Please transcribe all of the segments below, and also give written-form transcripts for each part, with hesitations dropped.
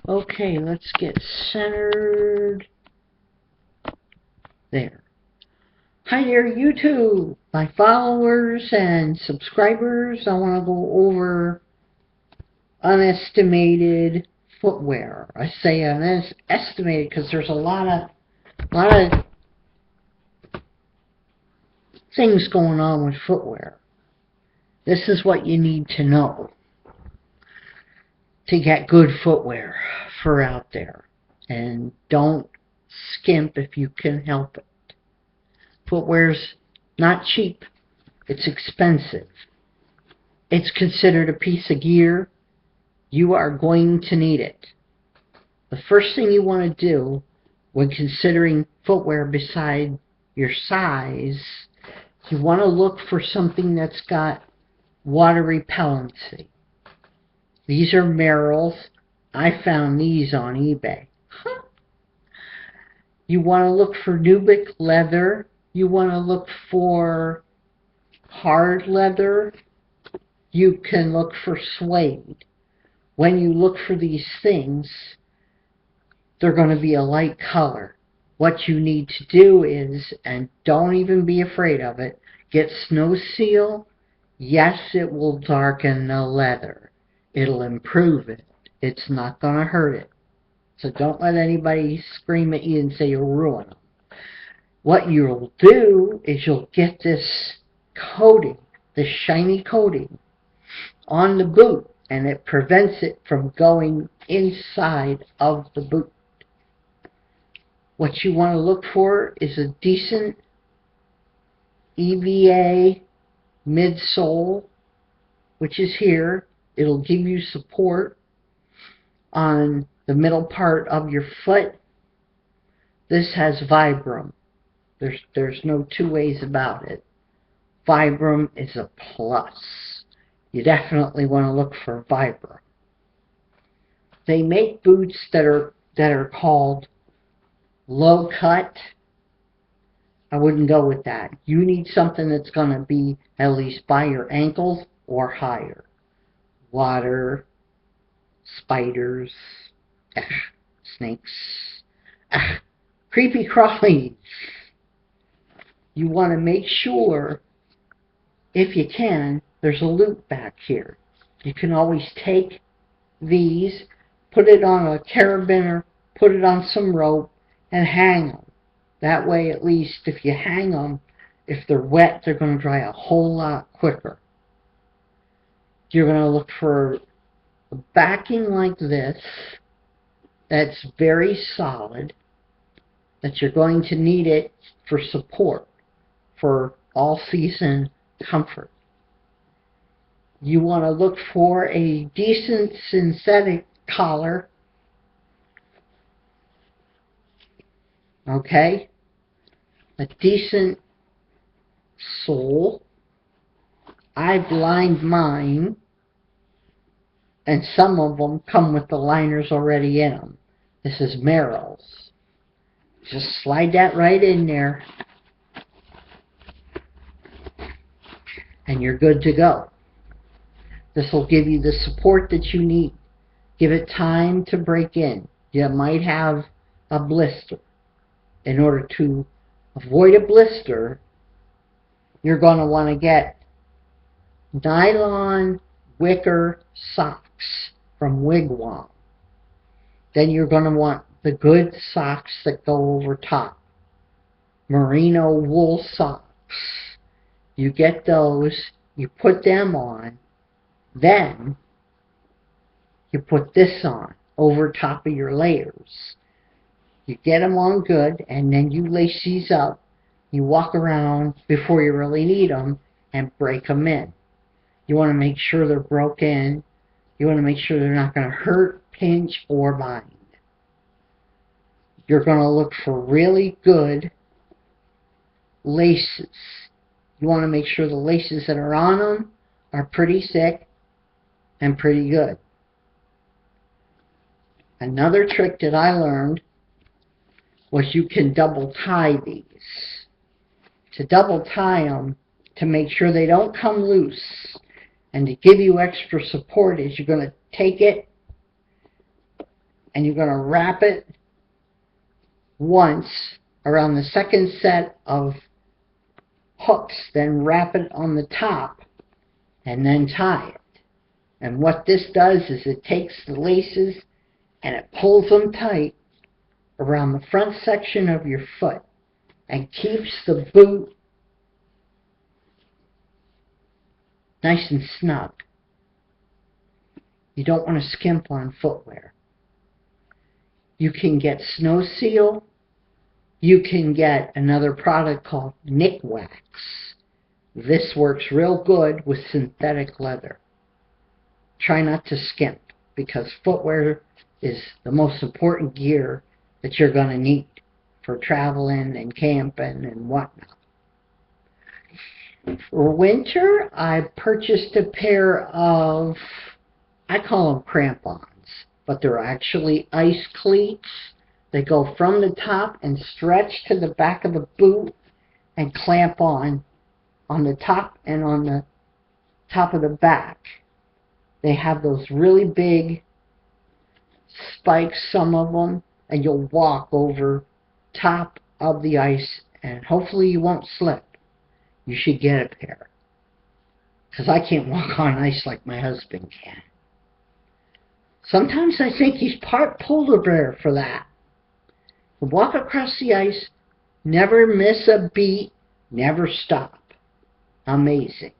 Okay, let's get centered. There. Hi there, YouTube, my followers and subscribers. I want to go over unestimated footwear. I say unestimated because there's a lot of things going on with footwear. This is what you need to know to get good footwear for out there. And don't skimp if you can help it. Footwear's not cheap. It's expensive. It's considered a piece of gear. You are going to need it. The first thing you want to do when considering footwear beside your size, you want to look for something that's got water repellency. These are Merrells. I found these on eBay. You want to look for Nubic leather. You want to look for hard leather. You can look for suede. When you look for these things, they're going to be a light color. What you need to do is, and don't even be afraid of it, get Snow Seal. Yes, it will darken the leather. It'll improve it. It's not going to hurt it. So don't let anybody scream at you and say you'll ruin them. What you'll do is you'll get this coating, this shiny coating, on the boot, and it prevents it from going inside of the boot. What you want to look for is a decent EVA midsole, which is here. It'll give you support on the middle part of your foot. This has Vibram. There's no two ways about it. Vibram is a plus. You definitely want to look for Vibram. They make boots that are called low cut. I wouldn't go with that. You need something that's going to be at least by your ankles or higher. Water, spiders, snakes, creepy crawlies. You want to make sure, if you can, there's a loop back here. You can always take these, put it on a carabiner, put it on some rope, and hang them. That way, at least, if you hang them, if they're wet, they're going to dry a whole lot quicker. You're going to look for a backing like this that's very solid, that you're going to need it for support, for all-season comfort. You want to look for a decent synthetic collar. Okay? A decent sole. I've lined mine, and some of them come with the liners already in them. This is Merrell's. Just slide that right in there, and you're good to go. This will give you the support that you need. Give it time to break in. You might have a blister. In order to avoid a blister, you're going to want to get nylon wicker socks from Wigwam. Then you're going to want the good socks that go over top. Merino wool socks. You get those, you put them on, then you put this on over top of your layers. You get them on good, and then you lace these up. You walk around before you really need them and break them in. You want to make sure they're broken. You want to make sure they're not going to hurt, pinch, or bind. You're going to look for really good laces. You want to make sure the laces that are on them are pretty thick and pretty good. Another trick that I learned was you can double tie these. To double tie them, to make sure they don't come loose, and to give you extra support, is you're going to take it and you're going to wrap it once around the second set of hooks, then wrap it on the top, and then tie it. And what this does is it takes the laces and it pulls them tight around the front section of your foot and keeps the boot nice and snug. You don't want to skimp on footwear. You can get Snow Seal. You can get another product called Nick Wax. This works real good with synthetic leather. Try not to skimp, because footwear is the most important gear that you're going to need for traveling and camping and whatnot. For winter, I purchased a pair of, I call them crampons, but they're actually ice cleats. They go from the top and stretch to the back of the boot and clamp on the top and on the top of the back. They have those really big spikes, some of them, and you'll walk over top of the ice and hopefully you won't slip. You should get a pair, because I can't walk on ice like my husband can. Sometimes I think he's part polar bear for that. You walk across the ice, never miss a beat, never stop. Amazing.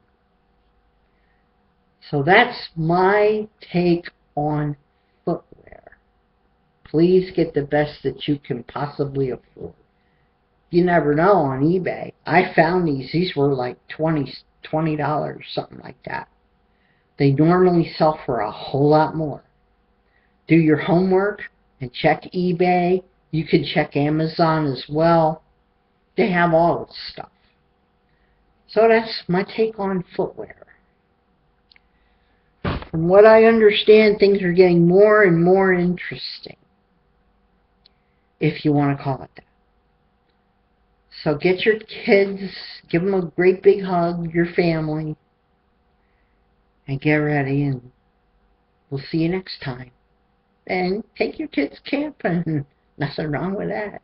So that's my take on footwear. Please get the best that you can possibly afford. You never know on eBay. I found these. These were like $20, something like that. They normally sell for a whole lot more. Do your homework and check eBay. You can check Amazon as well. They have all this stuff. So that's my take on footwear. From what I understand, things are getting more and more interesting, if you want to call it that. So get your kids, give them a great big hug, your family, and get ready, and we'll see you next time. And take your kids camping. Nothing wrong with that.